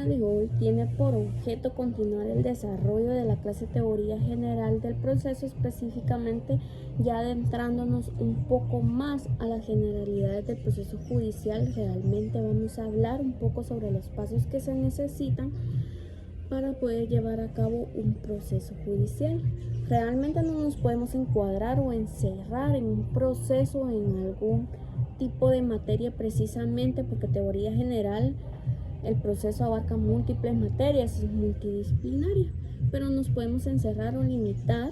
día de hoy tiene por objeto continuar el desarrollo de la clase teoría general del proceso, específicamente ya adentrándonos un poco más a las generalidades del proceso judicial. Realmente vamos a hablar un poco sobre los pasos que se necesitan para poder llevar a cabo un proceso judicial. Realmente no nos podemos encuadrar o encerrar en un proceso, en algún tipo de materia, precisamente porque teoría general, el proceso abarca múltiples materias, es multidisciplinaria, pero nos podemos encerrar o limitar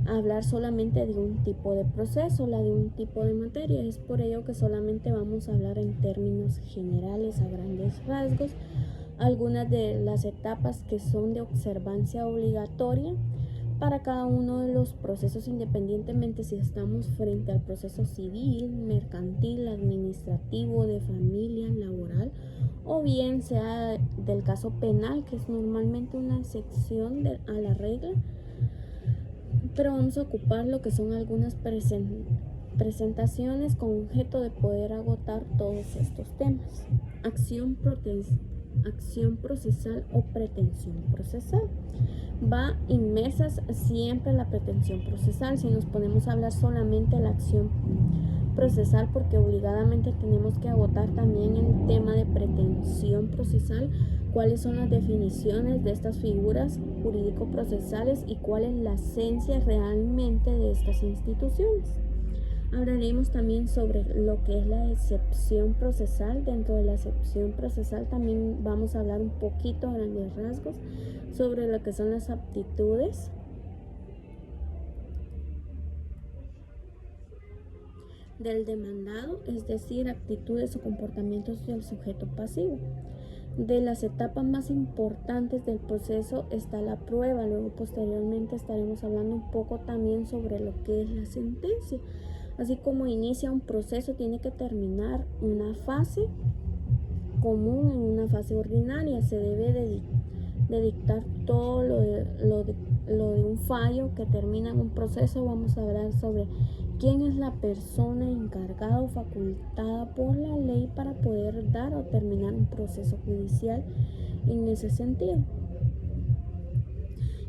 a hablar solamente de un tipo de proceso, la de un tipo de materia. Es por ello que solamente vamos a hablar en términos generales, a grandes rasgos, algunas de las etapas que son de observancia obligatoria para cada uno de los procesos, independientemente si estamos frente al proceso civil, mercantil, administrativo, de familia, laboral, o bien sea del caso penal, que es normalmente una excepción a la regla. Pero vamos a ocupar lo que son algunas presentaciones con objeto de poder agotar todos estos temas. Acción procesal o pretensión procesal. Va inmersas siempre la pretensión procesal. Si nos ponemos a hablar solamente de la acción procesal, porque obligadamente tenemos que agotar también el tema de pretensión procesal, cuáles son las definiciones de estas figuras jurídico-procesales y cuál es la esencia realmente de estas instituciones. Hablaremos también sobre lo que es la excepción procesal. Dentro de la excepción procesal también vamos a hablar un poquito a grandes rasgos sobre lo que son las aptitudes del demandado, es decir, actitudes o comportamientos del sujeto pasivo. De las etapas más importantes del proceso está la prueba. Luego posteriormente estaremos hablando un poco también sobre lo que es la sentencia. Así como inicia un proceso, tiene que terminar una fase común en una fase ordinaria. Se debe de dictar todo lo de un fallo que termina en un proceso. Vamos a hablar sobre quién es la persona encargada o facultada por la ley para poder dar o terminar un proceso judicial en ese sentido.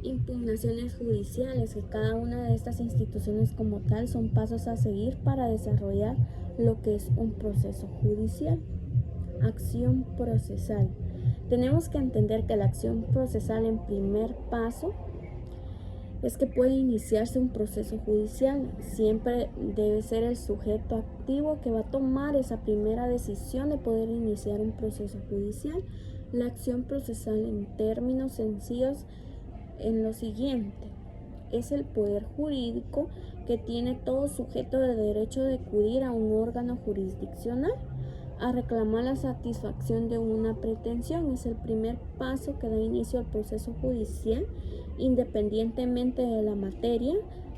Impugnaciones judiciales, que cada una de estas instituciones como tal son pasos a seguir para desarrollar lo que es un proceso judicial. Acción procesal. Tenemos que entender que la acción procesal, en primer paso, es que puede iniciarse un proceso judicial. Siempre debe ser el sujeto activo que va a tomar esa primera decisión de poder iniciar un proceso judicial. La acción procesal, en términos sencillos, en lo siguiente: es el poder jurídico que tiene todo sujeto de derecho de acudir a un órgano jurisdiccional a reclamar la satisfacción de una pretensión. Es el primer paso que da inicio al proceso judicial, independientemente de la materia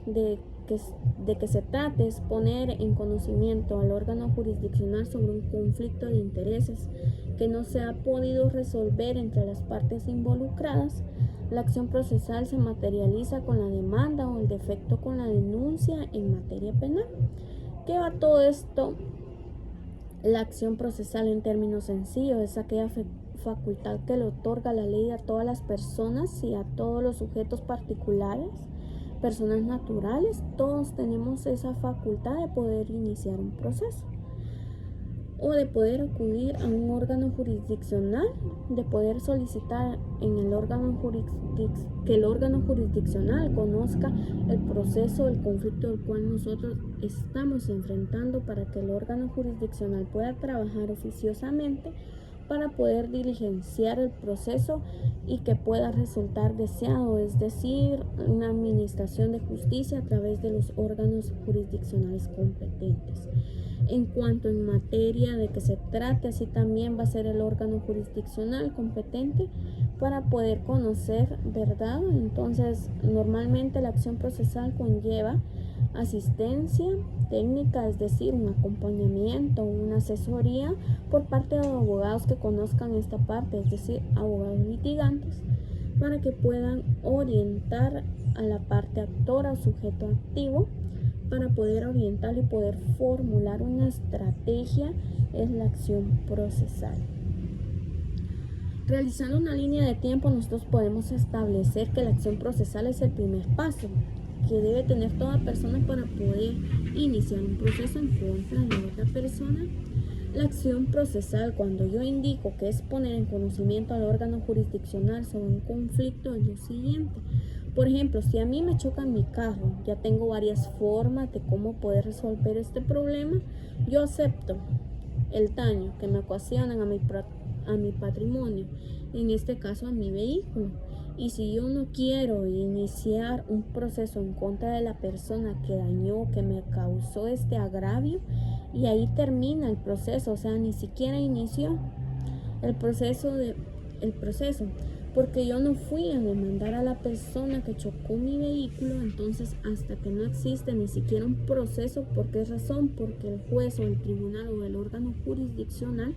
de que se trate. Es poner en conocimiento al órgano jurisdiccional sobre un conflicto de intereses que no se ha podido resolver entre las partes involucradas. La acción procesal se materializa con la demanda o el defecto con la denuncia en materia penal. ¿Qué va todo esto? La acción procesal, en términos sencillos, es aquella facultad que le otorga la ley a todas las personas y a todos los sujetos particulares, personas naturales. Todos tenemos esa facultad de poder iniciar un proceso o de poder acudir a un órgano jurisdiccional, de poder solicitar en el órgano que el órgano jurisdiccional conozca el proceso, el conflicto del cual nosotros estamos enfrentando, para que el órgano jurisdiccional pueda trabajar oficiosamente para poder diligenciar el proceso y que pueda resultar deseado, es decir, una administración de justicia a través de los órganos jurisdiccionales competentes. En cuanto en materia de que se trate, así también va a ser el órgano jurisdiccional competente para poder conocer, ¿verdad? Entonces, normalmente la acción procesal conlleva asistencia técnica, es decir, un acompañamiento, una asesoría por parte de abogados que conozcan esta parte, es decir, abogados litigantes, para que puedan orientar a la parte actora o sujeto activo, para poder orientar y poder formular una estrategia. Es la acción procesal. Realizando una línea de tiempo, nosotros podemos establecer que la acción procesal es el primer paso que debe tener toda persona para poder iniciar un proceso en contra de otra persona. La acción procesal, cuando yo indico que es poner en conocimiento al órgano jurisdiccional sobre un conflicto, es lo siguiente. Por ejemplo, si a mí me choca mi carro, ya tengo varias formas de cómo poder resolver este problema. Yo acepto el daño que me ocasionan a mi patrimonio, en este caso a mi vehículo. Y si yo no quiero iniciar un proceso en contra de la persona que dañó, que me causó este agravio, y ahí termina el proceso, o sea, ni siquiera inició el proceso, porque yo no fui a demandar a la persona que chocó mi vehículo. Entonces, hasta que no existe ni siquiera un proceso, ¿por qué razón? Porque el juez o el tribunal o el órgano jurisdiccional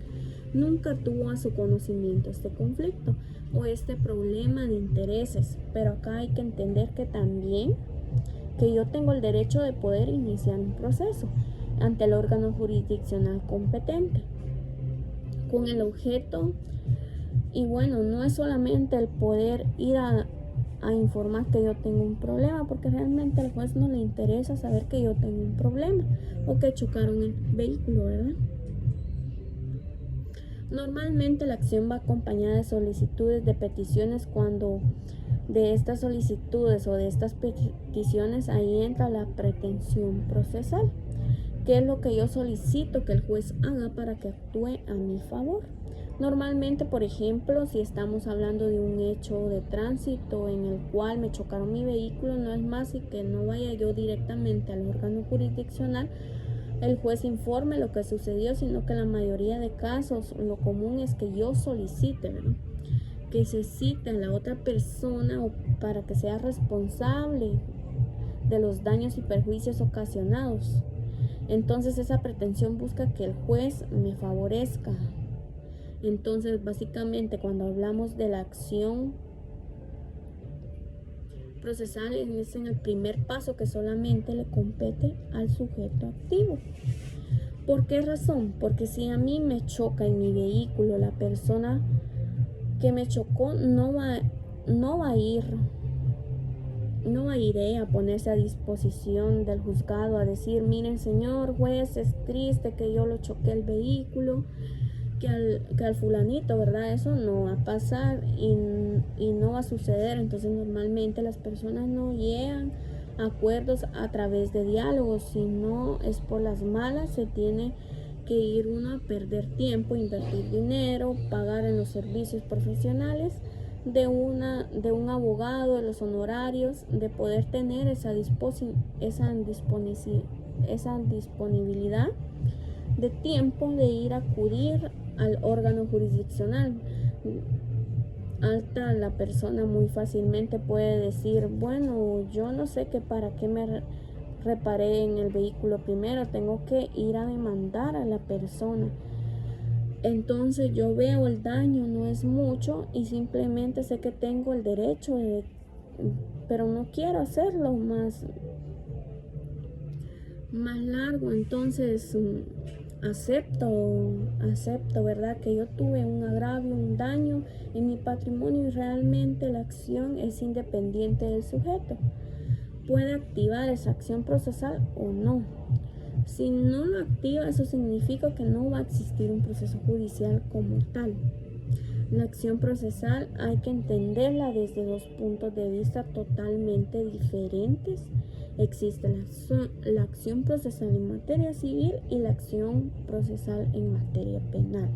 nunca tuvo a su conocimiento este conflicto o este problema de intereses. Pero acá hay que entender que también que yo tengo el derecho de poder iniciar un proceso ante el órgano jurisdiccional competente con el objeto. Y bueno, no es solamente el poder ir a informar que yo tengo un problema, porque realmente al juez no le interesa saber que yo tengo un problema o que chocaron el vehículo, ¿verdad? Normalmente la acción va acompañada de solicitudes de peticiones. Cuando de estas solicitudes o de estas peticiones, ahí entra la pretensión procesal, que es lo que yo solicito que el juez haga para que actúe a mi favor. Normalmente, por ejemplo, si estamos hablando de un hecho de tránsito en el cual me chocaron mi vehículo, no es más y que no vaya yo directamente al órgano jurisdiccional, el juez informe lo que sucedió, sino que en la mayoría de casos lo común es que yo solicite, ¿verdad?, que se cite a la otra persona o para que sea responsable de los daños y perjuicios ocasionados. Entonces esa pretensión busca que el juez me favorezca. Entonces básicamente cuando hablamos de la acción procesal es en el primer paso que solamente le compete al sujeto activo. ¿Por qué razón? Porque si a mí me choca en mi vehículo, la persona que me chocó no va a ir a ponerse a disposición del juzgado a decir: miren, señor juez, es triste que yo lo choqué el vehículo, que al fulanito, ¿verdad? Eso no va a pasar y no va a suceder. Entonces normalmente las personas no llegan a acuerdos a través de diálogos, sino es por las malas. Se tiene que ir uno a perder tiempo, invertir dinero, pagar en los servicios profesionales de un abogado, de los honorarios, de poder tener esa disponibilidad de tiempo de ir a acudir al órgano jurisdiccional. Hasta la persona muy fácilmente puede decir: bueno, yo no sé que para qué me reparé en el vehículo primero, tengo que ir a demandar a la persona. Entonces yo veo el daño, no es mucho, y simplemente sé que tengo el derecho pero no quiero hacerlo más largo. Entonces acepto, ¿verdad?, que yo tuve un agravio, un daño en mi patrimonio, y realmente la acción es independiente del sujeto. Puede activar esa acción procesal o no. Si no lo activa, eso significa que no va a existir un proceso judicial como tal. La acción procesal hay que entenderla desde dos puntos de vista totalmente diferentes. Existe la acción procesal en materia civil y la acción procesal en materia penal.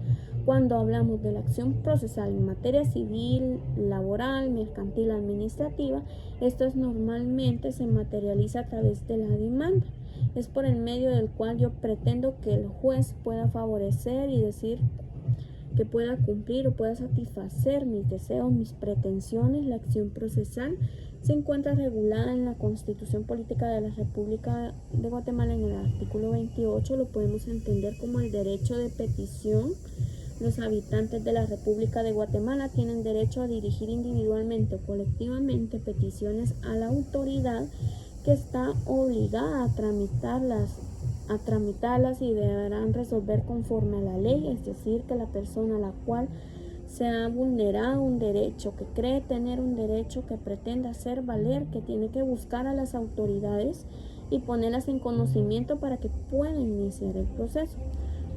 Cuando hablamos de la acción procesal en materia civil, laboral, mercantil, administrativa, esto normalmente se materializa a través de la demanda. Es por el medio del cual yo pretendo que el juez pueda favorecer y decir que pueda cumplir o pueda satisfacer mis deseos, mis pretensiones. La acción procesal se encuentra regulada en la Constitución Política de la República de Guatemala en el artículo 28. Lo podemos entender como el derecho de petición. Los habitantes de la República de Guatemala tienen derecho a dirigir individualmente o colectivamente peticiones a la autoridad que está obligada a tramitarlas y deberán resolver conforme a la ley, es decir, que la persona a la cual se ha vulnerado un derecho, que cree tener un derecho, que pretende hacer valer, que tiene que buscar a las autoridades y ponerlas en conocimiento para que puedan iniciar el proceso.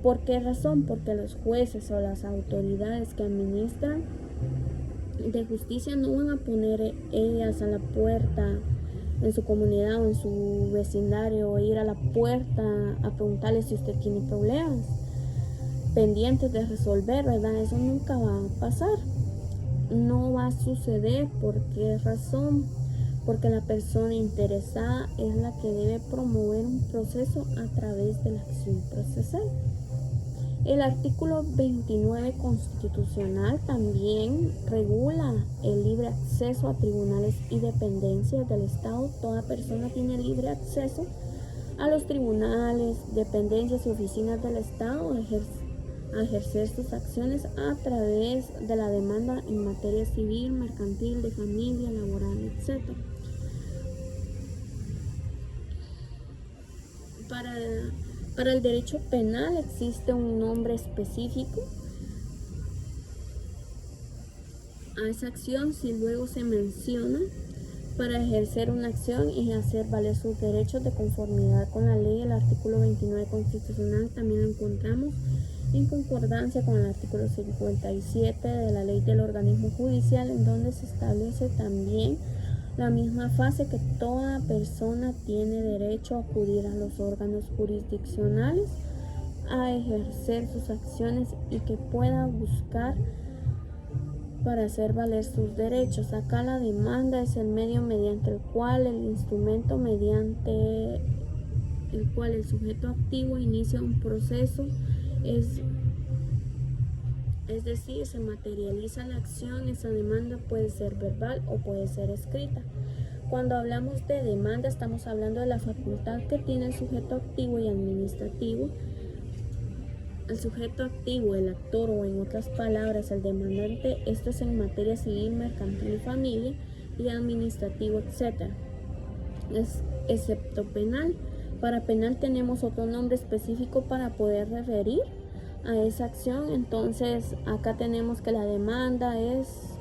¿Por qué razón? Porque los jueces o las autoridades que administran de justicia no van a poner ellas a la puerta en su comunidad o en su vecindario, o ir a la puerta a preguntarle si usted tiene problemas pendientes de resolver, ¿verdad? Eso nunca va a pasar, no va a suceder. ¿Por qué razón? Porque la persona interesada es la que debe promover un proceso a través de la acción procesal. El artículo 29 constitucional también regula el libre acceso a tribunales y dependencias del Estado. Toda persona tiene libre acceso a los tribunales, dependencias y oficinas del Estado a ejercer sus acciones a través de la demanda en materia civil, mercantil, de familia, laboral, etc. Para el derecho penal existe un nombre específico a esa acción si luego se menciona. Para ejercer una acción y hacer valer sus derechos de conformidad con la ley. El artículo 29 constitucional también lo encontramos en concordancia con el artículo 57 de la ley del organismo judicial, en donde se establece también la misma fase, que toda persona tiene derecho a acudir a los órganos jurisdiccionales a ejercer sus acciones y que pueda buscar para hacer valer sus derechos. Acá la demanda es el medio mediante el cual el instrumento mediante el cual el sujeto activo inicia un proceso, es decir, se materializa la acción. Esa demanda puede ser verbal o puede ser escrita. Cuando hablamos de demanda, estamos hablando de la facultad que tiene el sujeto activo y administrativo. El sujeto activo, el actor, o en otras palabras, el demandante. Esto es en materia civil, mercantil, familia y administrativo, etc. Excepto penal. Para penal tenemos otro nombre específico para poder referir a esa acción. Entonces acá tenemos que la demanda es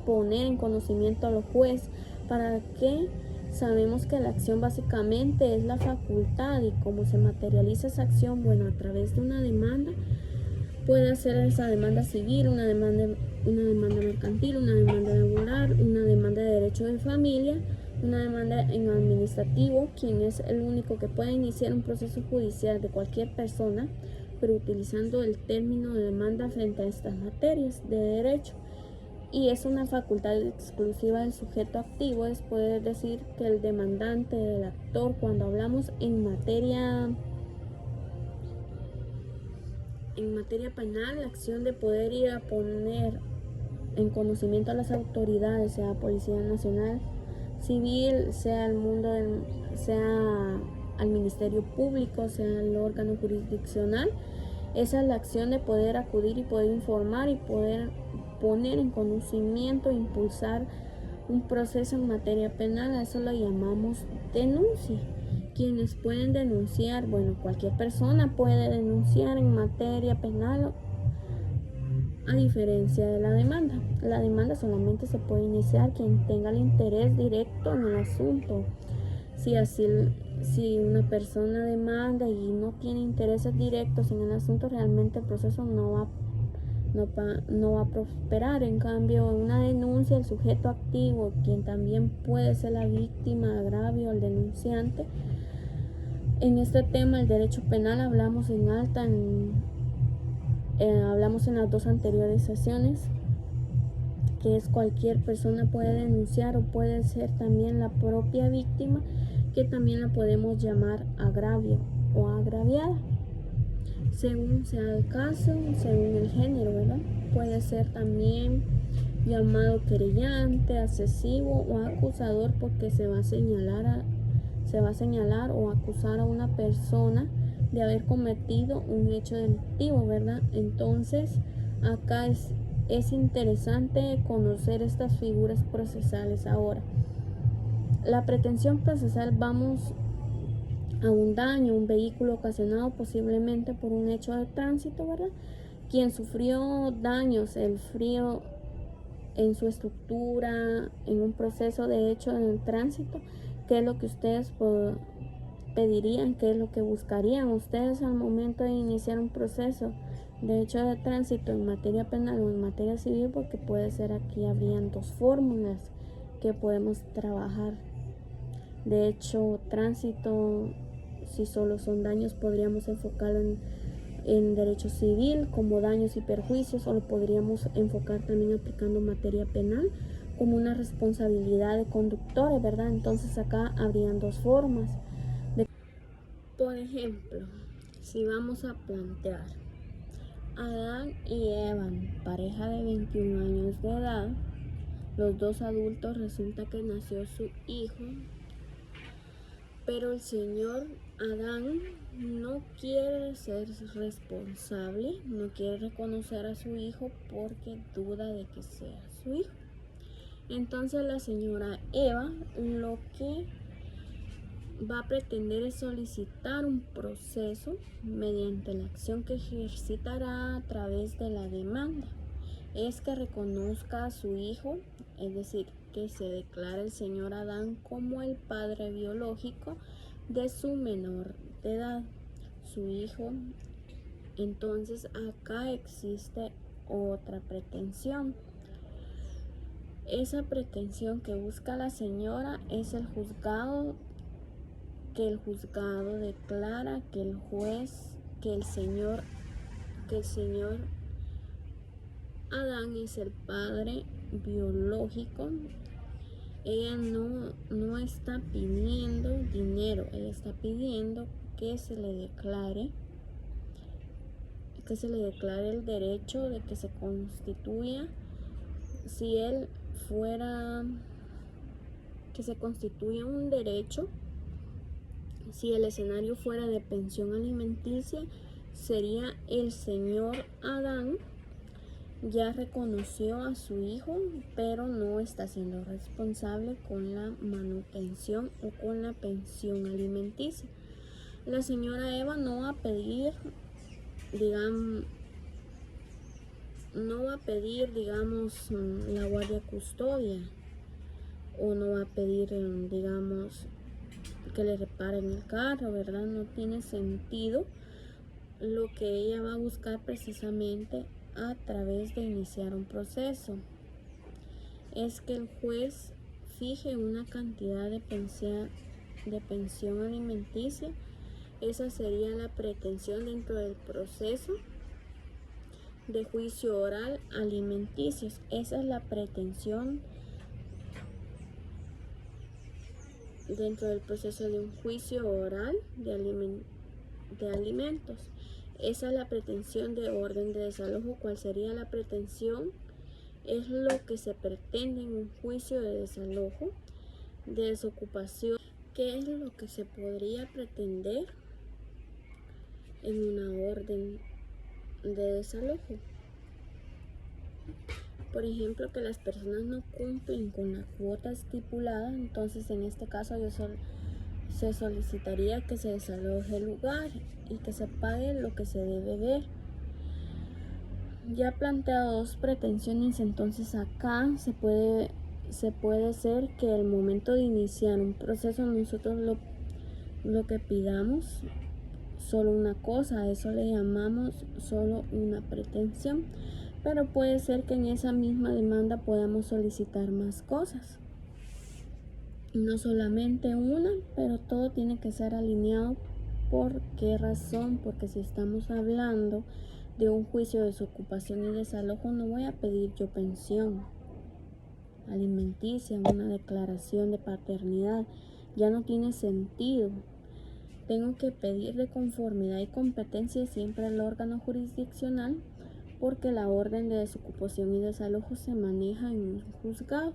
poner en conocimiento al juez. ¿Para qué? Sabemos que la acción básicamente es la facultad, y cómo se materializa esa acción, bueno, a través de una demanda. Puede ser esa demanda civil, una demanda mercantil, una demanda laboral, una demanda de derecho de familia, una demanda en administrativo, quien es el único que puede iniciar un proceso judicial de cualquier persona, pero utilizando el término de demanda frente a estas materias de derecho. Y es una facultad exclusiva del sujeto activo. Es poder decir que el demandante, el actor, cuando hablamos en materia penal, la acción de poder ir a poner en conocimiento a las autoridades, sea Policía Nacional, Civil, sea sea al Ministerio Público, sea el órgano jurisdiccional. Esa es la acción de poder acudir y poder informar y poder poner en conocimiento e impulsar un proceso en materia penal. A eso lo llamamos denuncia. Quienes pueden denunciar, bueno, cualquier persona puede denunciar en materia penal, a diferencia de la demanda. La demanda solamente se puede iniciar quien tenga el interés directo en el asunto. Si una persona demanda y no tiene intereses directos en el asunto, realmente el proceso no va a prosperar. En cambio, en una denuncia, el sujeto activo, quien también puede ser la víctima, agravio, el denunciante. En este tema, el derecho penal, hablamos hablamos en las dos anteriores sesiones, que es cualquier persona puede denunciar, o puede ser también la propia víctima, que también la podemos llamar agravio o agraviada, según sea el caso, según el género, ¿verdad? Puede ser también llamado querellante, accesivo o acusador, porque se va a señalar o acusar a una persona de haber cometido un hecho delictivo, ¿verdad? Entonces, acá es interesante conocer estas figuras procesales. Ahora, la pretensión procesal, vamos a un daño, un vehículo ocasionado posiblemente por un hecho de tránsito, ¿verdad? quien sufrió daños, el frío en su estructura, en un proceso de hecho en el tránsito, ¿qué es lo que ustedes pedirían? ¿Qué es lo que buscarían ustedes al momento de iniciar un proceso de hecho de tránsito en materia penal o en materia civil? Porque puede ser, aquí habrían dos fórmulas que podemos trabajar. De hecho, tránsito, si solo son daños, podríamos enfocarlo en derecho civil como daños y perjuicios, o lo podríamos enfocar también aplicando materia penal como una responsabilidad de conductores, ¿verdad? Entonces acá habrían dos formas. Por ejemplo, si vamos a plantear Adán y Eva, pareja de 21 años de edad, los dos adultos, resulta que nació su hijo, pero el señor Adán no quiere ser responsable, no quiere reconocer a su hijo porque duda de que sea su hijo. Entonces la señora Eva lo que va a pretender es solicitar un proceso mediante la acción que ejercitará a través de la demanda. Es que reconozca a su hijo, es decir, que se declara el señor Adán como el padre biológico de su menor de edad, su hijo. Entonces acá existe otra pretensión. Esa pretensión que busca la señora es el juzgado declara que el juez, que el señor Adán es el padre biológico. Ella no está pidiendo dinero, ella está pidiendo que se le declare el derecho de que se constituya, si él fuera, que se constituya un derecho. Si el escenario fuera de pensión alimenticia, sería el señor Adán ya reconoció a su hijo, pero no está siendo responsable con la manutención o con la pensión alimenticia. La señora Eva no va a pedir, digamos, la guardia custodia, o no va a pedir, digamos, que le reparen el carro, ¿verdad? No tiene sentido. Lo que ella va a buscar precisamente a través de iniciar un proceso es que el juez fije una cantidad de pensión alimenticia. Esa sería la pretensión dentro del proceso de juicio oral alimenticio. Esa es la pretensión dentro del proceso de un juicio oral de alimentos. Esa es la pretensión de orden de desalojo. ¿Cuál sería la pretensión? Es lo que se pretende en un juicio de desalojo, de desocupación. ¿Qué es lo que se podría pretender en una orden de desalojo? Por ejemplo, que las personas no cumplen con la cuota estipulada. Entonces en este caso se solicitaría que se desaloje el lugar y que se pague lo que se debe ver. Ya planteado dos pretensiones, entonces acá se puede ser que el momento de iniciar un proceso nosotros lo que pidamos solo una cosa, a eso le llamamos solo una pretensión, pero puede ser que en esa misma demanda podamos solicitar más cosas, no solamente una, pero todo tiene que ser alineado. ¿Por qué razón? Porque si estamos hablando de un juicio de desocupación y desalojo, no voy a pedir yo pensión alimenticia, una declaración de paternidad, ya no tiene sentido. Tengo que pedir de conformidad y competencia siempre al órgano jurisdiccional, porque la orden de desocupación y desalojo se maneja en un juzgado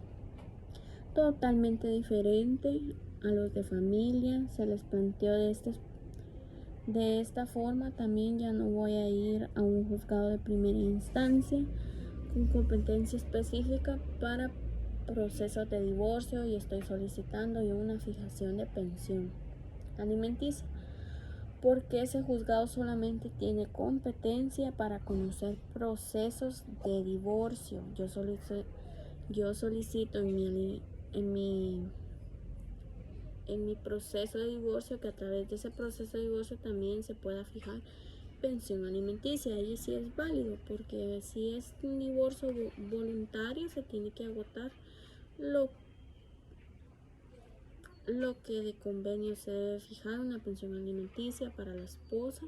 totalmente diferente a los de familia. Se les planteó de esta forma. También ya no voy a ir a un juzgado de primera instancia con competencia específica para procesos de divorcio, y estoy solicitando yo una fijación de pensión alimenticia. porque ese juzgado solamente tiene competencia para conocer procesos de divorcio. Yo solicito en mi proceso de divorcio que a través de ese proceso de divorcio también se pueda fijar pensión alimenticia. Ahí sí es válido, porque si es un divorcio voluntario se tiene que agotar lo que de convenio. Se debe fijar una pensión alimenticia para la esposa,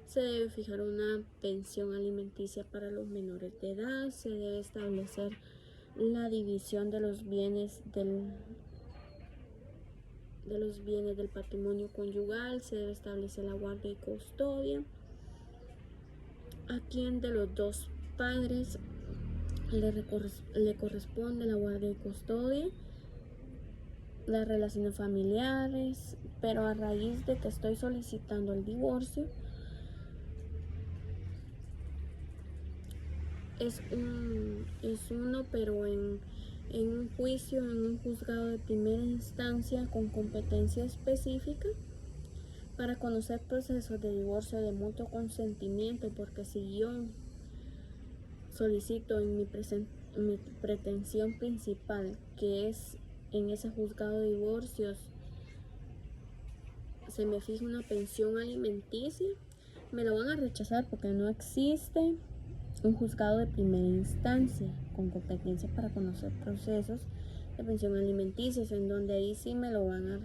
se debe fijar una pensión alimenticia para los menores de edad, se debe establecer la división de los bienes del patrimonio conyugal, se debe establecer la guardia y custodia, a quien de los dos padres le corresponde la guardia y custodia, las relaciones familiares. Pero a raíz de que estoy solicitando el divorcio, es uno, pero en un juicio, en un juzgado de primera instancia con competencia específica para conocer procesos de divorcio de mutuo consentimiento, porque si yo solicito en mi pretensión principal, que es en ese juzgado de divorcios, se me fija una pensión alimenticia, me la van a rechazar porque no existe un juzgado de primera instancia con competencia para conocer procesos de pensión alimenticia, en donde ahí sí me lo van a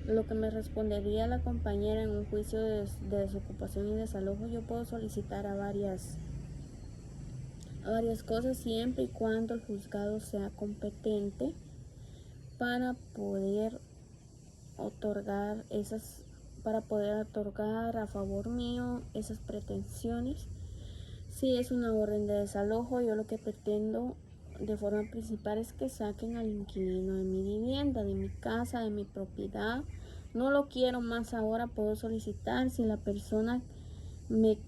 lo que me respondería la compañera en un juicio de desocupación y desalojo. Yo puedo solicitar a varias cosas siempre y cuando el juzgado sea competente para poder otorgar a favor mío esas pretensiones. Si es una orden de desalojo, yo lo que pretendo de forma principal es que saquen al inquilino de mi vivienda, de mi casa, de mi propiedad. No lo quiero más ahora. Puedo solicitar, si la persona me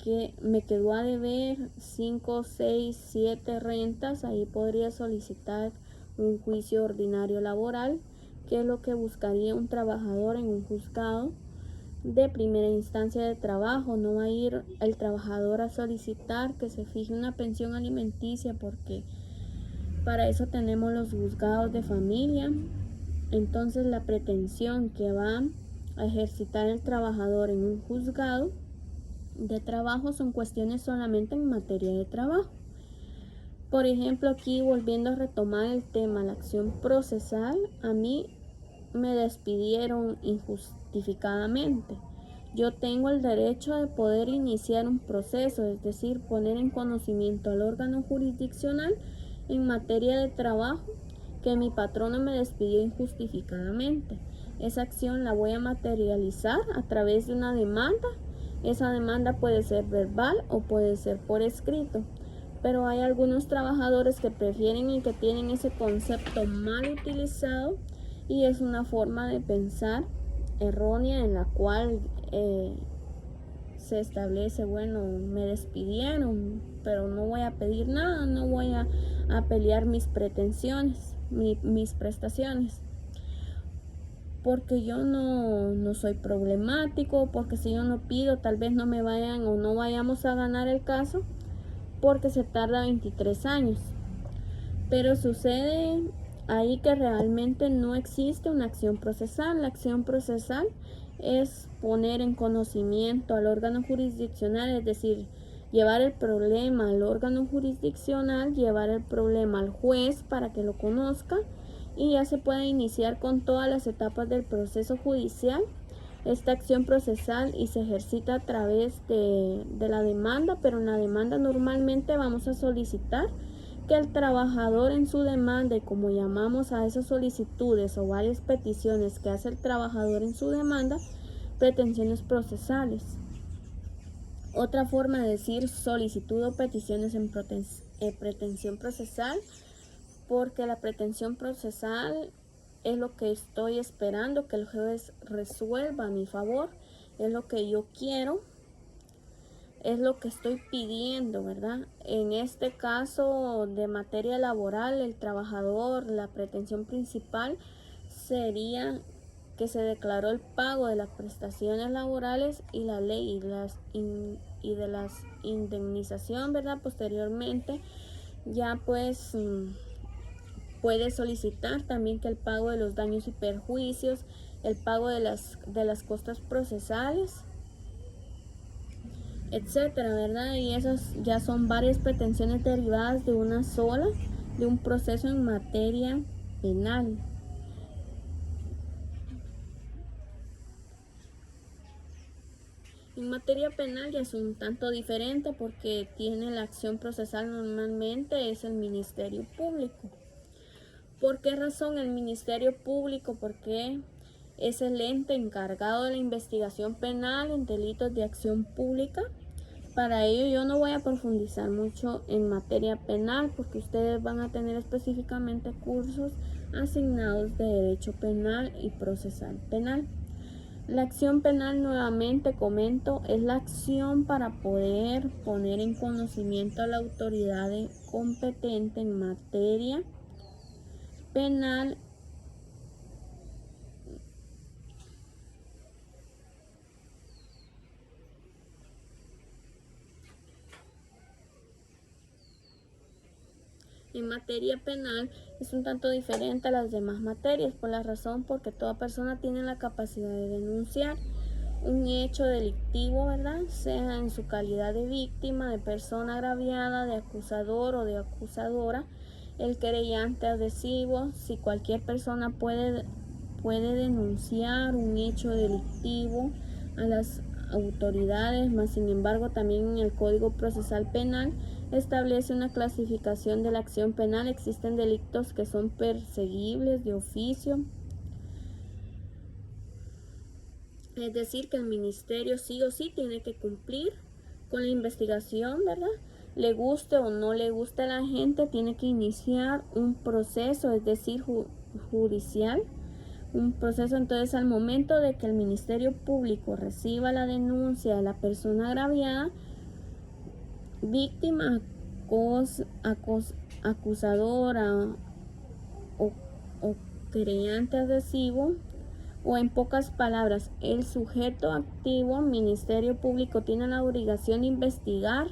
quedó a deber 5, 6, 7 rentas, ahí podría solicitar un juicio ordinario laboral, que es lo que buscaría un trabajador en un juzgado de primera instancia de trabajo. No va a ir el trabajador a solicitar que se fije una pensión alimenticia, porque para eso tenemos los juzgados de familia. Entonces la pretensión que va a ejercitar el trabajador en un juzgado de trabajo son cuestiones solamente en materia de trabajo. Por ejemplo, aquí volviendo a retomar el tema, la acción procesal, a mí me despidieron injustificadamente. Yo tengo el derecho de poder iniciar un proceso, es decir, poner en conocimiento al órgano jurisdiccional en materia de trabajo que mi patrono me despidió injustificadamente. Esa acción la voy a materializar a través de una demanda. Esa demanda puede ser verbal o puede ser por escrito. Pero hay algunos trabajadores que prefieren y que tienen ese concepto mal utilizado, y es una forma de pensar errónea en la cual se establece, bueno, me despidieron, pero no voy a pedir nada, no voy a pelear mis pretensiones, mis prestaciones, porque yo no soy problemático, porque si yo no pido tal vez no me vayan o no vayamos a ganar el caso, porque se tarda 23 años. Pero sucede ahí que realmente no existe una acción procesal. La acción procesal es poner en conocimiento al órgano jurisdiccional, es decir, llevar el problema al órgano jurisdiccional, llevar el problema al juez para que lo conozca, y ya se puede iniciar con todas las etapas del proceso judicial esta acción procesal, y se ejercita a través de la demanda. Pero en la demanda normalmente vamos a solicitar que el trabajador en su demanda, y como llamamos a esas solicitudes o varias peticiones que hace el trabajador en su demanda, pretensiones procesales. Otra forma de decir solicitud o peticiones en pretensión procesal, porque la pretensión procesal es lo que estoy esperando que el juez resuelva a mi favor, es lo que yo quiero, es lo que estoy pidiendo, ¿verdad? En este caso de materia laboral, el trabajador, la pretensión principal sería que se declaró el pago de las prestaciones laborales y la ley y de las indemnización, ¿verdad? Posteriormente ya pues puede solicitar también que el pago de los daños y perjuicios, el pago de las costas procesales, etcétera, ¿verdad? Y esas ya son varias pretensiones derivadas de una sola, de un proceso en materia penal. En materia penal ya es un tanto diferente porque tiene la acción procesal normalmente es el Ministerio Público. ¿Por qué razón el Ministerio Público? Porque es el ente encargado de la investigación penal en delitos de acción pública. Para ello yo no voy a profundizar mucho en materia penal porque ustedes van a tener específicamente cursos asignados de derecho penal y procesal penal. La acción penal, nuevamente comento, es la acción para poder poner en conocimiento a la autoridad competente en materia penal es un tanto diferente a las demás materias por la razón porque toda persona tiene la capacidad de denunciar un hecho delictivo, ¿verdad? Sea en su calidad de víctima, de persona agraviada, de acusador o de acusadora, el querellante adhesivo. Si cualquier persona puede denunciar un hecho delictivo a las autoridades, más sin embargo también en el Código Procesal Penal establece una clasificación de la acción penal. Existen delitos que son perseguibles de oficio, es decir, que el ministerio sí o sí tiene que cumplir con la investigación, ¿verdad? Le guste o no le guste a la gente, tiene que iniciar un proceso, es decir, judicial, un proceso. Entonces, al momento de que el Ministerio Público reciba la denuncia de la persona agraviada, víctima, acusadora o querellante adhesivo, o en pocas palabras, el sujeto activo, Ministerio Público tiene la obligación de investigar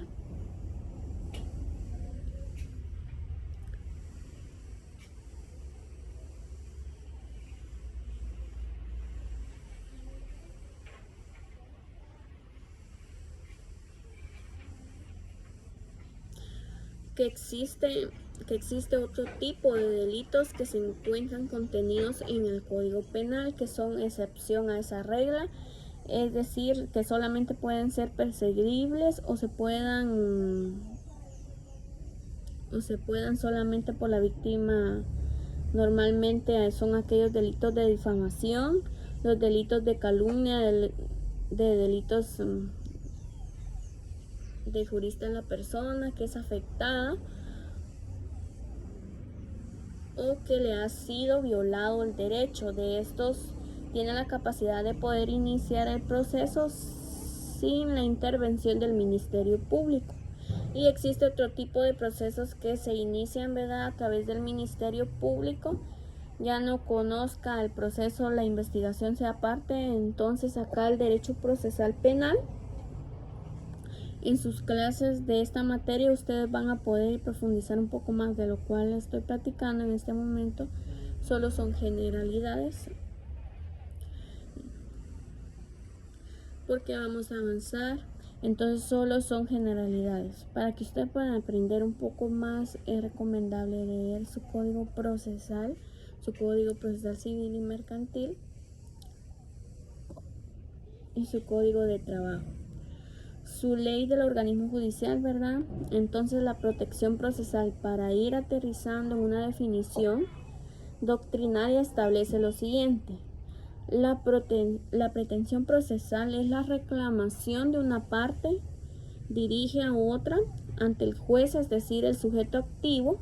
que existe otro tipo de delitos que se encuentran contenidos en el Código Penal, que son excepción a esa regla, es decir, que solamente pueden ser perseguibles o se puedan solamente por la víctima. Normalmente son aquellos delitos de difamación, los delitos de calumnia, de delitos de jurista en la persona que es afectada o que le ha sido violado el derecho. De estos tiene la capacidad de poder iniciar el proceso sin la intervención del Ministerio Público. Y existe otro tipo de procesos que se inician, ¿verdad?, a través del Ministerio Público. Ya no conozca el proceso, la investigación sea parte, entonces acá el derecho procesal penal. En sus clases de esta materia ustedes van a poder profundizar un poco más de lo cual estoy platicando en este momento. Solo son generalidades porque vamos a avanzar. Entonces solo son generalidades. Para que ustedes puedan aprender un poco más, es recomendable leer su código procesal civil y mercantil y su código de trabajo. Su ley del organismo judicial, ¿verdad? Entonces la protección procesal, para ir aterrizando en una definición doctrinaria, establece lo siguiente. La pretensión procesal es la reclamación de una parte dirige a otra ante el juez, es decir, el sujeto activo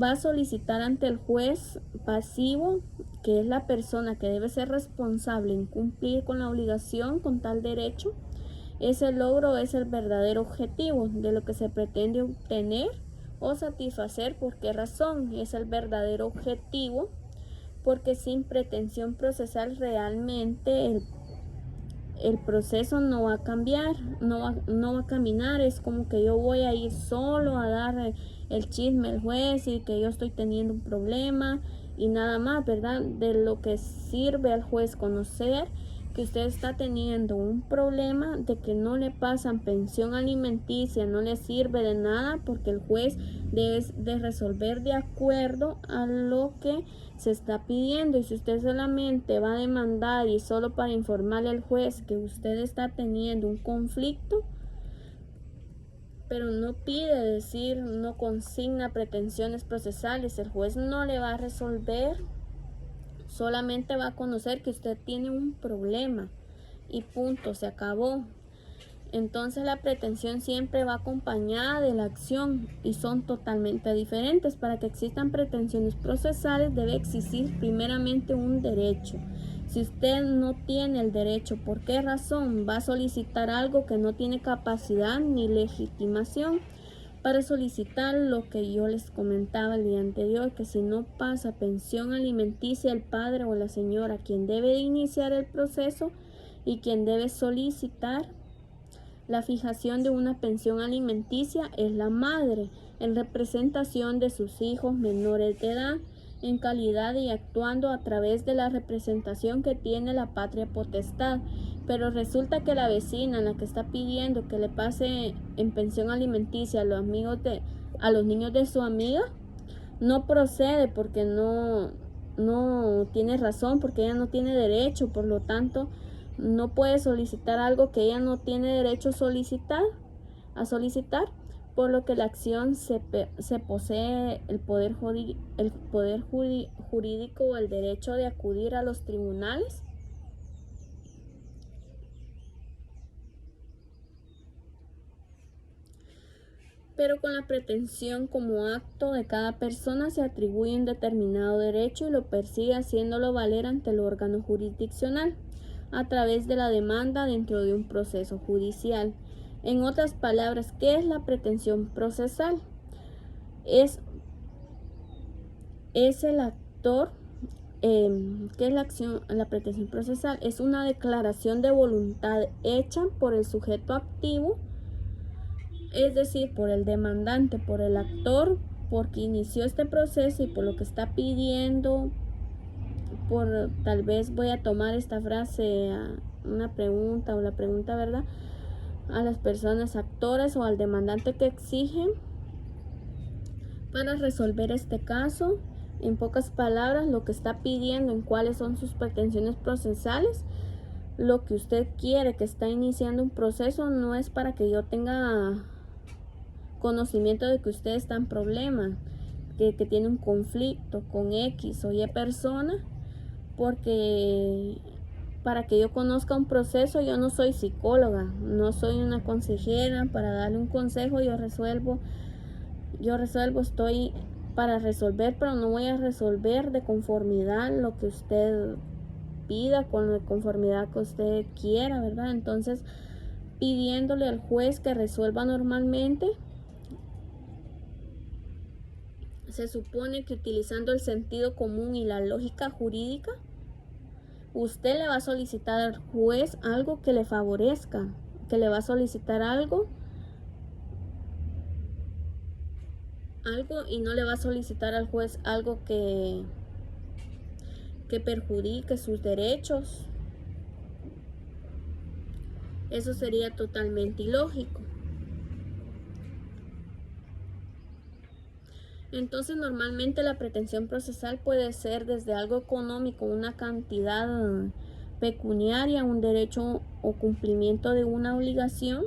va a solicitar ante el juez pasivo, que es la persona que debe ser responsable en cumplir con la obligación con tal derecho. Ese logro es el verdadero objetivo de lo que se pretende obtener o satisfacer. ¿Por qué razón? Es el verdadero objetivo porque sin pretensión procesal realmente el proceso no va a cambiar, no va a caminar. Es como que yo voy a ir solo a dar el chisme al juez y que yo estoy teniendo un problema y nada más, ¿verdad? De lo que sirve al juez conocer que usted está teniendo un problema, de que no le pasan pensión alimenticia, no le sirve de nada, porque el juez debe de resolver de acuerdo a lo que se está pidiendo. Y si usted solamente va a demandar y solo para informarle al juez que usted está teniendo un conflicto, pero no pide, decir, no consigna pretensiones procesales, el juez no le va a resolver, solamente va a conocer que usted tiene un problema y punto, se acabó. Entonces la pretensión siempre va acompañada de la acción y son totalmente diferentes. Para que existan pretensiones procesales debe existir primeramente un derecho. Si usted no tiene el derecho, ¿por qué razón va a solicitar algo que no tiene capacidad ni legitimación? Para solicitar lo que yo les comentaba el día anterior, que si no pasa pensión alimenticia, el padre o la señora quien debe de iniciar el proceso y quien debe solicitar la fijación de una pensión alimenticia es la madre, en representación de sus hijos menores de edad, en calidad y actuando a través de la representación que tiene la patria potestad. Pero resulta que la vecina, la que está pidiendo que le pase en pensión alimenticia a los niños de su amiga, no procede porque no tiene razón, porque ella no tiene derecho, por lo tanto no puede solicitar algo que ella no tiene derecho a solicitar, por lo que la acción se posee el poder jurídico o el derecho de acudir a los tribunales. Pero con la pretensión como acto de cada persona se atribuye un determinado derecho y lo persigue haciéndolo valer ante el órgano jurisdiccional a través de la demanda dentro de un proceso judicial. En otras palabras, ¿qué es la pretensión procesal? Es el actor, ¿qué es la acción? La pretensión procesal es una declaración de voluntad hecha por el sujeto activo, es decir, por el demandante, por el actor, porque inició este proceso y por lo que está pidiendo, tal vez voy a tomar esta frase a una pregunta o la pregunta, ¿verdad? A las personas actores o al demandante que exigen para resolver este caso. En pocas palabras, lo que está pidiendo, en cuáles son sus pretensiones procesales, lo que usted quiere, que está iniciando un proceso, no es para que yo tenga conocimiento de que usted está en problema, que tiene un conflicto con X o Y persona, porque para que yo conozca un proceso, yo no soy psicóloga, no soy una consejera para darle un consejo. Yo resuelvo, estoy para resolver, pero no voy a resolver de conformidad lo que usted pida, con la conformidad que usted quiera, ¿verdad? Entonces, pidiéndole al juez que resuelva normalmente, se supone que utilizando el sentido común y la lógica jurídica, usted le va a solicitar al juez algo que le favorezca, que le va a solicitar algo y no le va a solicitar al juez algo que perjudique sus derechos. Eso sería totalmente ilógico. Entonces, normalmente la pretensión procesal puede ser desde algo económico, una cantidad pecuniaria, un derecho o cumplimiento de una obligación,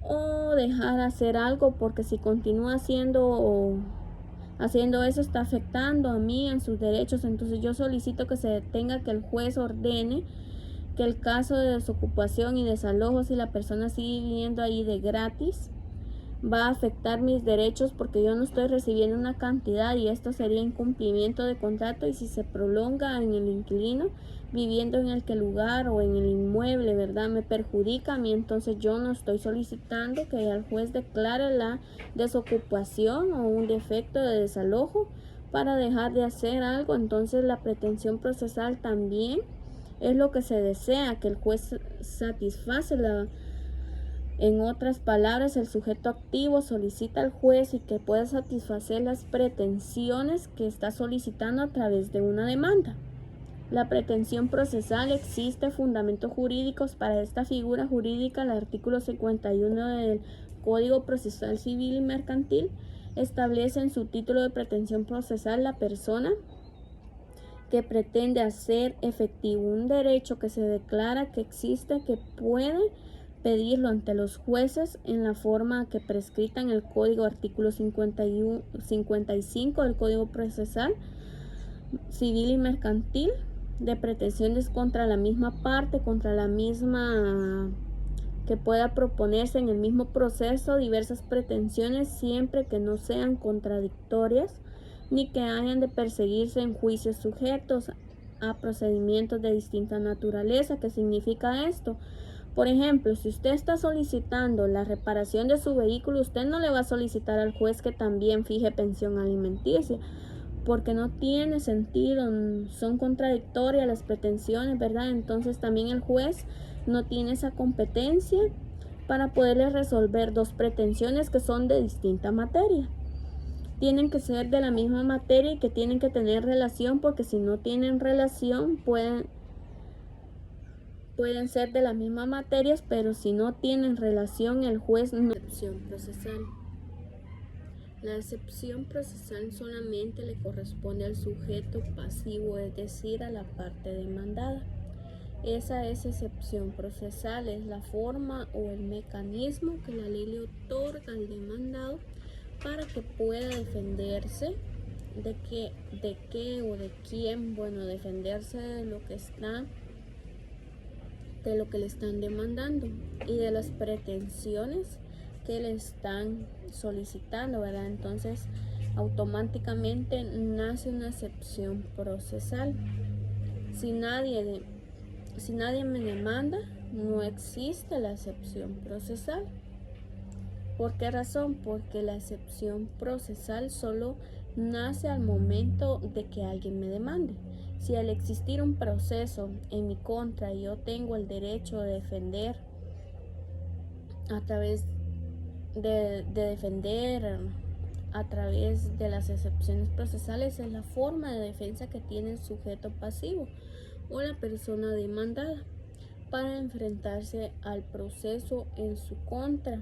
o dejar hacer algo, porque si continúa haciendo eso está afectando a mí en sus derechos. Entonces yo solicito que se detenga, que el juez ordene que el caso de desocupación y desalojo, si la persona sigue viviendo ahí de gratis, va a afectar mis derechos porque yo no estoy recibiendo una cantidad y esto sería incumplimiento de contrato. Y si se prolonga en el inquilino viviendo en el lugar o en el inmueble, ¿verdad?, me perjudica a mí, entonces yo no estoy solicitando que el juez declare la desocupación o un defecto de desalojo, para dejar de hacer algo. Entonces la pretensión procesal también es lo que se desea, que el juez satisface en otras palabras, el sujeto activo solicita al juez y que pueda satisfacer las pretensiones que está solicitando a través de una demanda. La pretensión procesal, existe fundamentos jurídicos para esta figura jurídica. El artículo 51 del Código Procesal Civil y Mercantil establece en su título de pretensión procesal la persona que pretende hacer efectivo un derecho que se declara que existe, que puede pedirlo ante los jueces en la forma que prescrita en el Código, artículo 55 del Código Procesal Civil y Mercantil, de pretensiones contra la misma parte, contra la misma, que pueda proponerse en el mismo proceso diversas pretensiones, siempre que no sean contradictorias ni que hayan de perseguirse en juicios sujetos a procedimientos de distinta naturaleza. ¿Qué significa esto? Por ejemplo, si usted está solicitando la reparación de su vehículo, usted no le va a solicitar al juez que también fije pensión alimenticia, porque no tiene sentido, son contradictorias las pretensiones, ¿verdad? Entonces también el juez no tiene esa competencia para poderle resolver dos pretensiones que son de distinta materia. Tienen que ser de la misma materia y que tienen que tener relación, porque si no tienen relación pueden ser de las mismas materias, pero si no tienen relación, el juez no. Excepción procesal. La excepción procesal solamente le corresponde al sujeto pasivo, es decir, a la parte demandada. Esa es excepción procesal, es la forma o el mecanismo que la ley le otorga al demandado para que pueda defenderse de qué o de quién. Bueno, defenderse de lo que le están demandando y de las pretensiones que le están solicitando, ¿verdad? Entonces automáticamente nace una excepción procesal. Si nadie me demanda, no existe la excepción procesal. ¿Por qué razón? Porque la excepción procesal solo nace al momento de que alguien me demande. Si al existir un proceso en mi contra, yo tengo el derecho de defender a través a través de las excepciones procesales, es la forma de defensa que tiene el sujeto pasivo o la persona demandada para enfrentarse al proceso en su contra.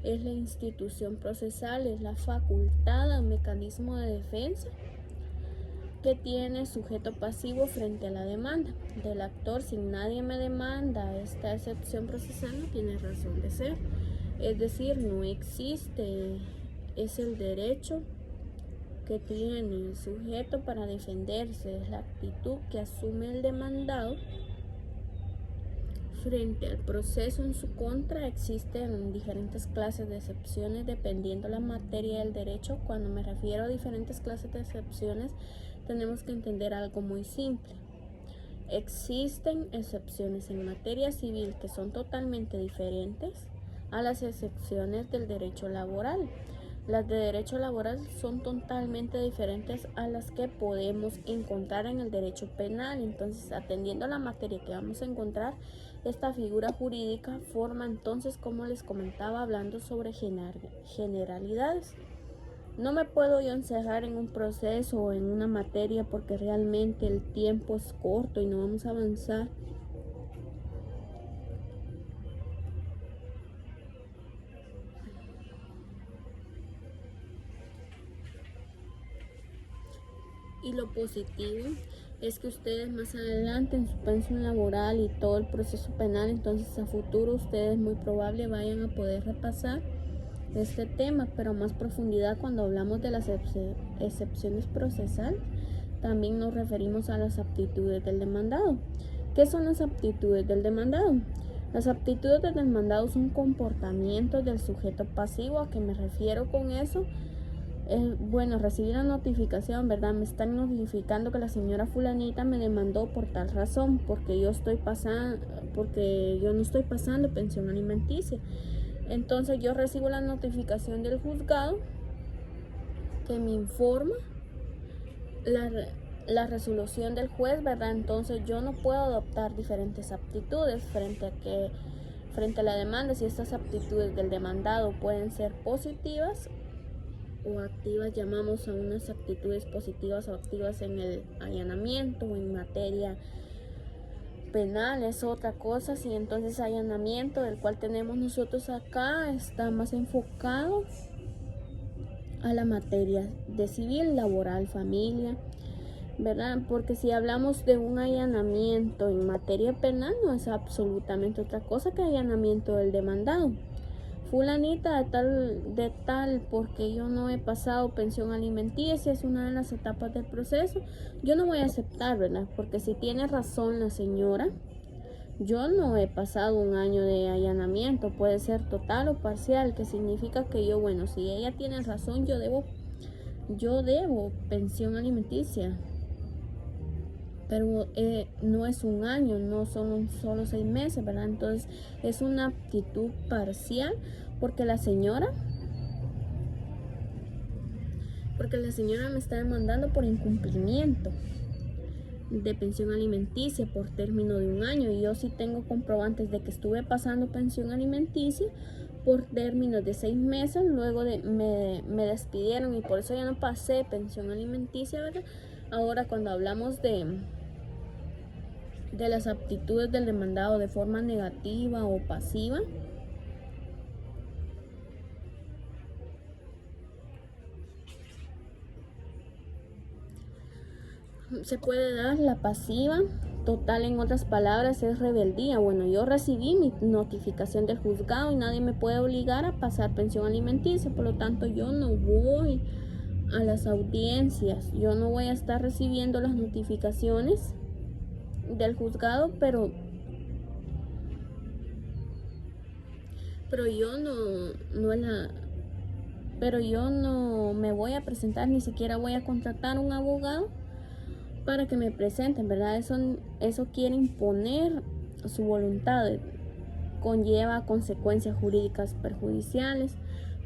Es la institución procesal, es la facultad o mecanismo de defensa que tiene el sujeto pasivo frente a la demanda del actor. Si nadie me demanda, esta excepción procesal no tiene razón de ser, es decir, no existe. Es el derecho que tiene el sujeto para defenderse, es la actitud que asume el demandado frente al proceso en su contra. Existen diferentes clases de excepciones dependiendo la materia del derecho. Cuando me refiero a diferentes clases de excepciones, tenemos que entender algo muy simple. Existen excepciones en materia civil que son totalmente diferentes a las excepciones del derecho laboral. Las de derecho laboral son totalmente diferentes a las que podemos encontrar en el derecho penal. Entonces, atendiendo a la materia que vamos a encontrar, esta figura jurídica forma entonces, como les comentaba, hablando sobre generalidades. No me puedo yo encerrar en un proceso o en una materia porque realmente el tiempo es corto y no vamos a avanzar. Y lo positivo es que ustedes más adelante en su pensión laboral y todo el proceso penal, entonces a futuro ustedes muy probable vayan a poder repasar este tema, pero a más profundidad. Cuando hablamos de las excepciones procesales, también nos referimos a las aptitudes del demandado. ¿Qué son las aptitudes del demandado? Las aptitudes del demandado son comportamientos del sujeto pasivo. ¿A qué me refiero con eso? Bueno, recibí la notificación, ¿verdad? Me están notificando que la señora fulanita me demandó por tal razón, porque yo no estoy pasando pensión alimenticia. Entonces yo recibo la notificación del juzgado que me informa la resolución del juez, ¿verdad? Entonces yo no puedo adoptar diferentes aptitudes frente a la demanda, si estas aptitudes del demandado pueden ser positivas o activas. Llamamos a unas actitudes positivas o activas en el allanamiento o en materia penal, es otra cosa. Si entonces allanamiento del cual tenemos nosotros acá está más enfocado a la materia de civil, laboral, familia, ¿verdad? Porque si hablamos de un allanamiento en materia penal, no es absolutamente otra cosa que allanamiento del demandado. Fulanita de tal, porque yo no he pasado pensión alimenticia, es una de las etapas del proceso, yo no voy a aceptar, ¿verdad? Porque si tiene razón la señora, yo no he pasado un año de allanamiento, puede ser total o parcial, que significa que yo, bueno, si ella tiene razón, yo debo pensión alimenticia. Pero no es un año, no son solo 6 meses, ¿verdad? Entonces es una aptitud parcial porque la señora me está demandando por incumplimiento de pensión alimenticia por término de un año, y yo sí tengo comprobantes de que estuve pasando pensión alimenticia por términos de 6 meses, luego me despidieron y por eso ya no pasé pensión alimenticia, ¿verdad? Ahora cuando hablamos de las aptitudes del demandado de forma negativa o pasiva, se puede dar la pasiva total, en otras palabras es rebeldía. Bueno, yo recibí mi notificación del juzgado y nadie me puede obligar a pasar pensión alimenticia, por lo tanto yo no voy a las audiencias, yo no voy a estar recibiendo las notificaciones del juzgado, pero yo no me voy a presentar, ni siquiera voy a contratar un abogado para que me presenten, ¿verdad? Eso quiere imponer su voluntad, conlleva consecuencias jurídicas perjudiciales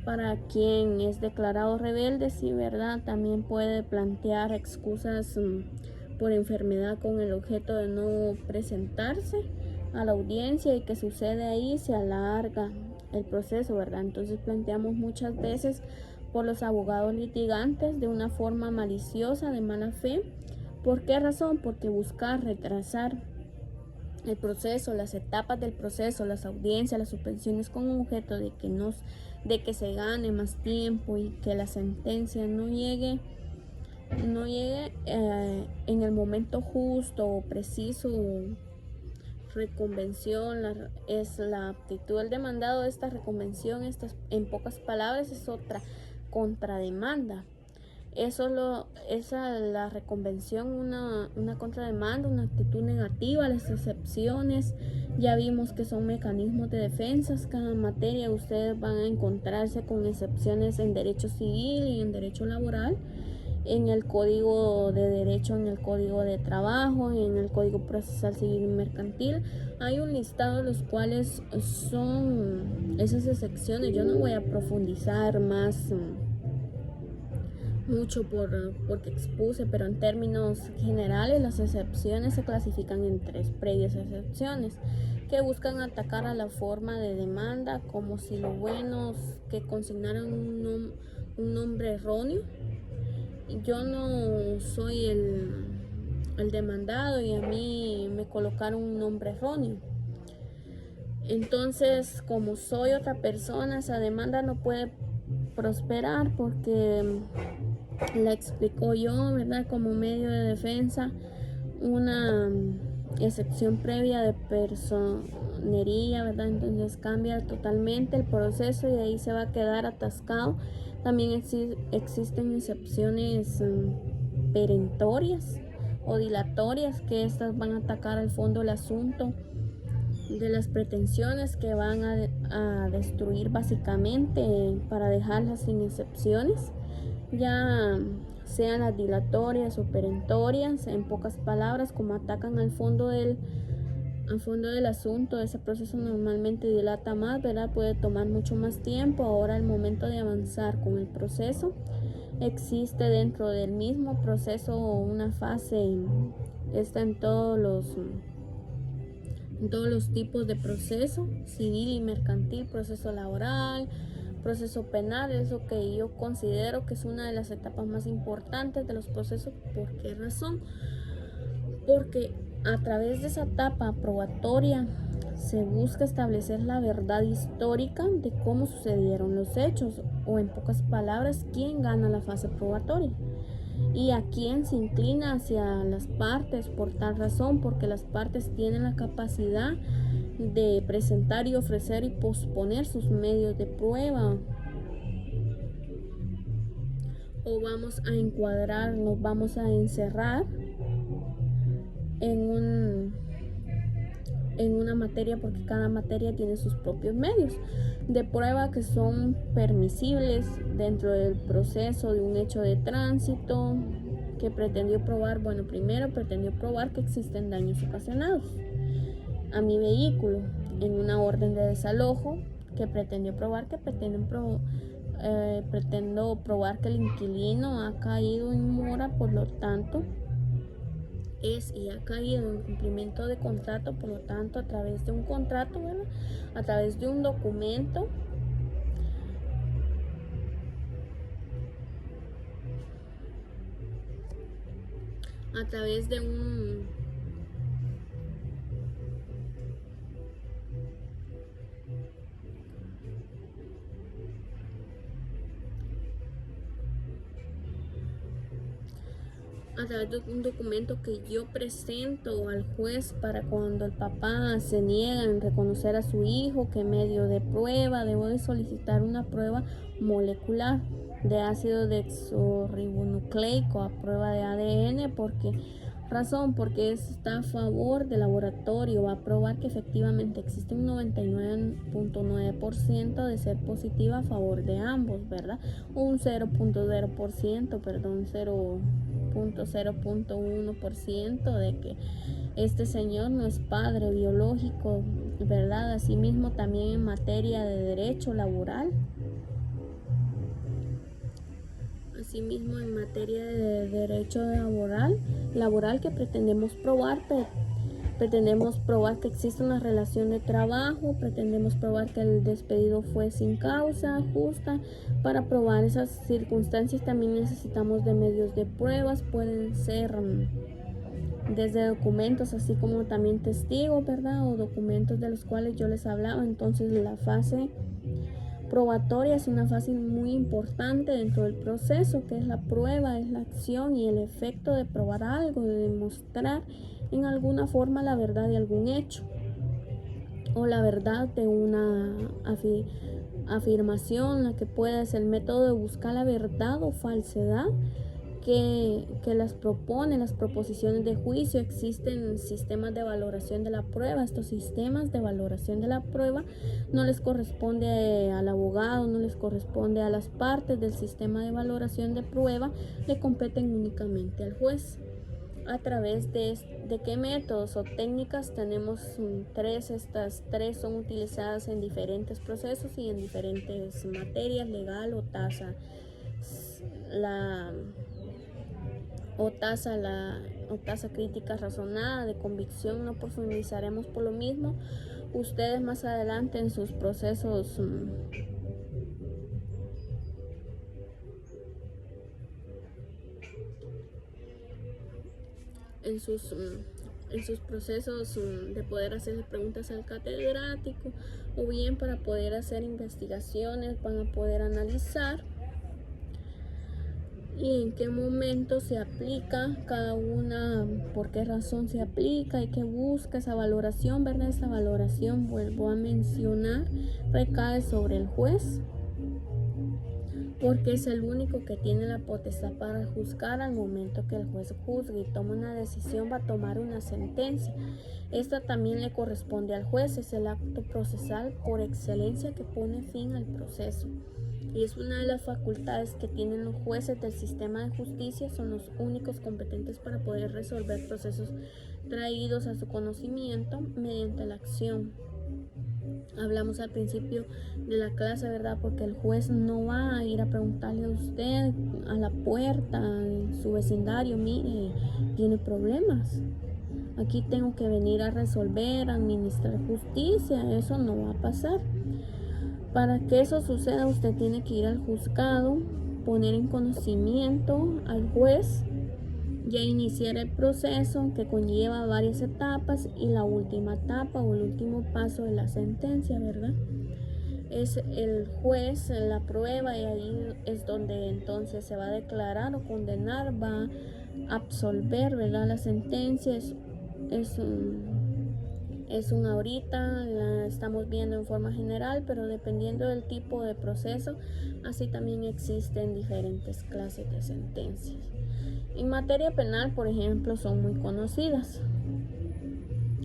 para quien es declarado rebelde. Sí, ¿verdad? También puede plantear excusas por enfermedad con el objeto de no presentarse a la audiencia, y que sucede ahí, se alarga el proceso, ¿verdad? Entonces planteamos muchas veces por los abogados litigantes de una forma maliciosa, de mala fe. ¿Por qué razón? Porque buscar retrasar el proceso, las etapas del proceso, las audiencias, las suspensiones, con un objeto de que se gane más tiempo y que la sentencia no llegue en el momento justo o preciso. Reconvención es la aptitud del demandado. Esta reconvención, en pocas palabras, es otra contrademanda. La reconvención, una contrademanda, una actitud negativa. Las excepciones ya vimos que son mecanismos de defensa. Cada materia ustedes van a encontrarse con excepciones en derecho civil y en derecho laboral, en el código de derecho, en el código de trabajo, en el código procesal civil y mercantil. Hay un listado de los cuales son esas excepciones. Yo no voy a profundizar más mucho porque expuse, pero en términos generales las excepciones se clasifican en 3 previas excepciones que buscan atacar a la forma de demanda, como si lo bueno que consignaran un nombre erróneo. Yo no soy el demandado y a mí me colocaron un nombre erróneo. Entonces, como soy otra persona, esa demanda no puede prosperar porque la explicó yo, ¿verdad? Como medio de defensa, una excepción previa de personería, ¿verdad? Entonces cambia totalmente el proceso y ahí se va a quedar atascado. También existen excepciones perentorias o dilatorias, que estas van a atacar al fondo el asunto de las pretensiones, que van a destruir básicamente para dejarlas sin excepciones, ya sean las dilatorias o perentorias. En pocas palabras, como atacan al fondo del asunto, ese proceso normalmente dilata más, ¿verdad? Puede tomar mucho más tiempo. Ahora, al momento de avanzar con el proceso, existe dentro del mismo proceso una fase, está en todos los tipos de proceso, civil y mercantil, proceso laboral, proceso penal. Es lo que yo considero que es una de las etapas más importantes de los procesos. ¿Por qué razón? Porque a través de esa etapa probatoria se busca establecer la verdad histórica de cómo sucedieron los hechos, o en pocas palabras, quién gana la fase probatoria y a quién se inclina hacia las partes. Por tal razón, porque las partes tienen la capacidad de presentar y ofrecer y posponer sus medios de prueba, o vamos a encuadrar, nos vamos a encerrar en una materia, porque cada materia tiene sus propios medios de prueba que son permisibles dentro del proceso de un hecho de tránsito que pretendió probar. Bueno, primero pretendió probar que existen daños ocasionados a mi vehículo en una orden de desalojo, que pretendió probar que pretendo probar que el inquilino ha caído en mora, por lo tanto y ha caído en cumplimiento de contrato. Por lo tanto, a través de un contrato, ¿verdad?, a través de un documento, a través de un documento que yo presento al juez, para cuando el papá se niega en reconocer a su hijo, que medio de prueba debo de solicitar una prueba molecular de ácido desoxirribonucleico a prueba de ADN. Porque está a favor del laboratorio, va a probar que efectivamente existe un 99.9% de ser positiva a favor de ambos, ¿verdad? O un 0.0%, perdón, 0.1% de que este señor no es padre biológico, ¿verdad? Asimismo, también en materia de derecho laboral. Asimismo, en materia de derecho laboral que pretendemos probar que existe una relación de trabajo, pretendemos probar que el despedido fue sin causa justa. Para probar esas circunstancias también necesitamos de medios de pruebas, pueden ser desde documentos, así como también testigos, ¿verdad?, o documentos de los cuales yo les hablaba. Entonces, la fase probatoria es una fase muy importante dentro del proceso, que es la prueba, es la acción y el efecto de probar algo, de demostrar en alguna forma la verdad de algún hecho, o la verdad de una afirmación, la que pueda ser el método de buscar la verdad o falsedad que las propone las proposiciones de juicio. Existen sistemas de valoración de la prueba. Estos sistemas de valoración de la prueba no les corresponde al abogado, no les corresponde a las partes del sistema de valoración de prueba, le competen únicamente al juez. ¿A través de qué métodos o técnicas? Tenemos tres. Estas tres son utilizadas en diferentes procesos y en diferentes materias: legal o tasa crítica razonada, de convicción. No profundizaremos por lo mismo. Ustedes más adelante en sus procesos de poder hacer preguntas al catedrático, o bien para poder hacer investigaciones, van a poder analizar y en qué momento se aplica cada una, por qué razón se aplica y qué busca esa valoración, ¿verdad? Esa valoración, vuelvo a mencionar, recae sobre el juez, porque es el único que tiene la potestad para juzgar. Al momento que el juez juzgue y toma una decisión, va a tomar una sentencia. Esta también le corresponde al juez, es el acto procesal por excelencia que pone fin al proceso. Y es una de las facultades que tienen los jueces del sistema de justicia. Son los únicos competentes para poder resolver procesos traídos a su conocimiento mediante la acción Hablamos al principio de la clase, ¿verdad? Porque el juez no va a ir a preguntarle a usted a la puerta en su vecindario, mire, tiene problemas. Aquí tengo que venir a resolver, a administrar justicia. Eso no va a pasar. Para que eso suceda, usted tiene que ir al juzgado, poner en conocimiento al juez, ya iniciar el proceso que conlleva varias etapas y la última etapa o el último paso de la sentencia, ¿verdad? Es el juez la prueba y ahí es donde entonces se va a declarar o condenar, va a absolver, ¿verdad? La sentencia es una ahorita, la estamos viendo en forma general, pero dependiendo del tipo de proceso, así también existen diferentes clases de sentencias. En materia penal, por ejemplo, son muy conocidas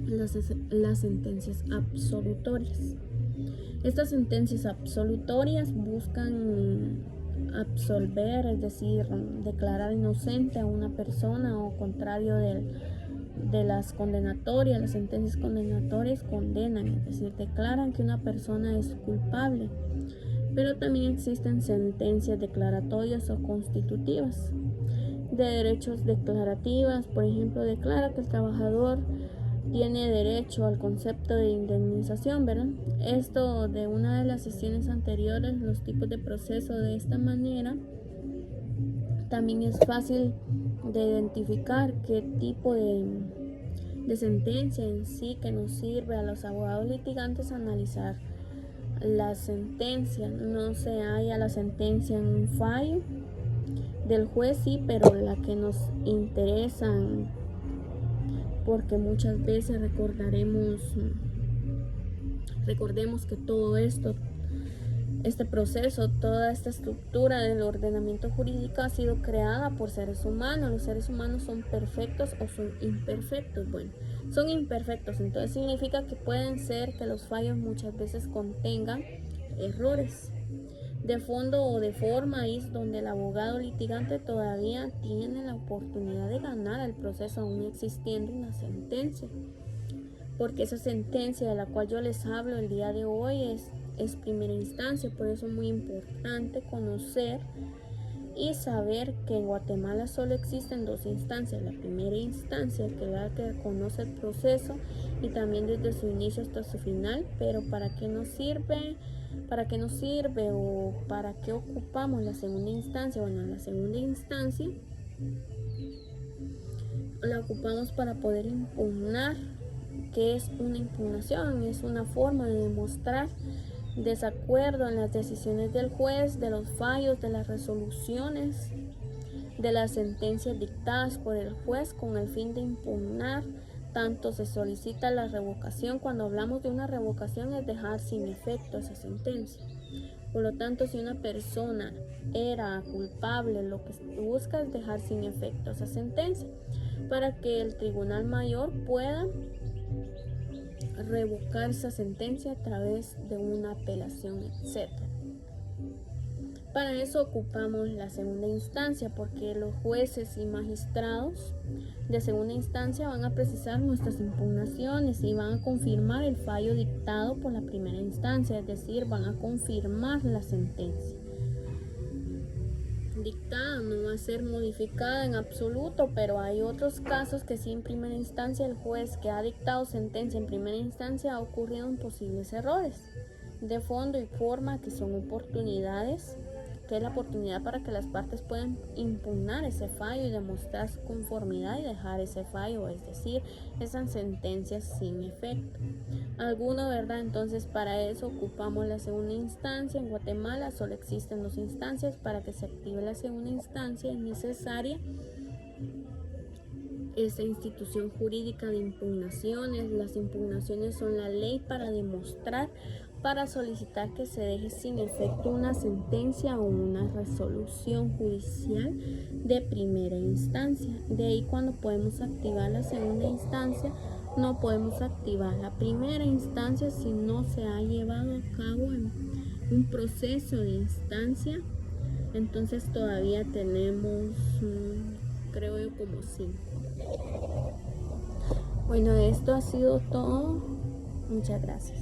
las sentencias absolutorias. Estas sentencias absolutorias buscan absolver, es decir, declarar inocente a una persona, o contrario de las condenatorias. Las sentencias condenatorias condenan, es decir, declaran que una persona es culpable. Pero también existen sentencias declaratorias o constitutivas. De derechos declarativas, por ejemplo, declara que el trabajador tiene derecho al concepto de indemnización, ¿verdad? Esto de una de las sesiones anteriores, los tipos de proceso de esta manera, también es fácil de identificar qué tipo de sentencia en sí que nos sirve a los abogados litigantes analizar la sentencia. No se halla la sentencia en un fallo del juez, sí, pero la que nos interesa, porque muchas veces recordemos que todo esto, este proceso, toda esta estructura del ordenamiento jurídico ha sido creada por seres humanos. Los seres humanos son perfectos o son imperfectos. Bueno, son imperfectos, entonces significa que pueden ser que los fallos muchas veces contengan errores de fondo o de forma. Ahí es donde el abogado litigante todavía tiene la oportunidad de ganar el proceso aún existiendo una sentencia, porque esa sentencia de la cual yo les hablo el día de hoy es primera instancia. Por eso es muy importante conocer y saber que en Guatemala solo existen dos instancias. La primera instancia, que es la que conoce el proceso y también desde su inicio hasta su final. Pero ¿para qué nos sirve? ¿O para qué ocupamos la segunda instancia? Bueno, la segunda instancia la ocupamos para poder impugnar. ¿Qué es una impugnación? Es una forma de demostrar desacuerdo en las decisiones del juez, de los fallos, de las resoluciones, de las sentencias dictadas por el juez, con el fin de impugnar. Tanto se solicita la revocación. Cuando hablamos de una revocación es dejar sin efecto esa sentencia. Por lo tanto, si una persona era culpable, lo que busca es dejar sin efecto esa sentencia para que el Tribunal Mayor pueda revocar esa sentencia a través de una apelación, etc. Para eso ocupamos la segunda instancia, porque los jueces y magistrados de segunda instancia van a precisar nuestras impugnaciones y van a confirmar el fallo dictado por la primera instancia, es decir, van a confirmar la sentencia dictada. No va a ser modificada en absoluto, pero hay otros casos que sí, en primera instancia el juez que ha dictado sentencia en primera instancia ha ocurrido en posibles errores de fondo y forma, que son oportunidades, que es la oportunidad para que las partes puedan impugnar ese fallo y demostrar su conformidad y dejar ese fallo, es decir, esas sentencias sin efecto alguno, ¿verdad? Entonces, para eso ocupamos la segunda instancia. En Guatemala solo existen dos instancias. Para que se active la segunda instancia es necesaria esa institución jurídica de impugnaciones. Las impugnaciones son la ley para demostrar, para solicitar que se deje sin efecto una sentencia o una resolución judicial de primera instancia. De ahí, cuando podemos activar la segunda instancia, no podemos activar la primera instancia si no se ha llevado a cabo un proceso de instancia. Entonces todavía tenemos, creo yo, como 5. Bueno, esto ha sido todo. Muchas gracias.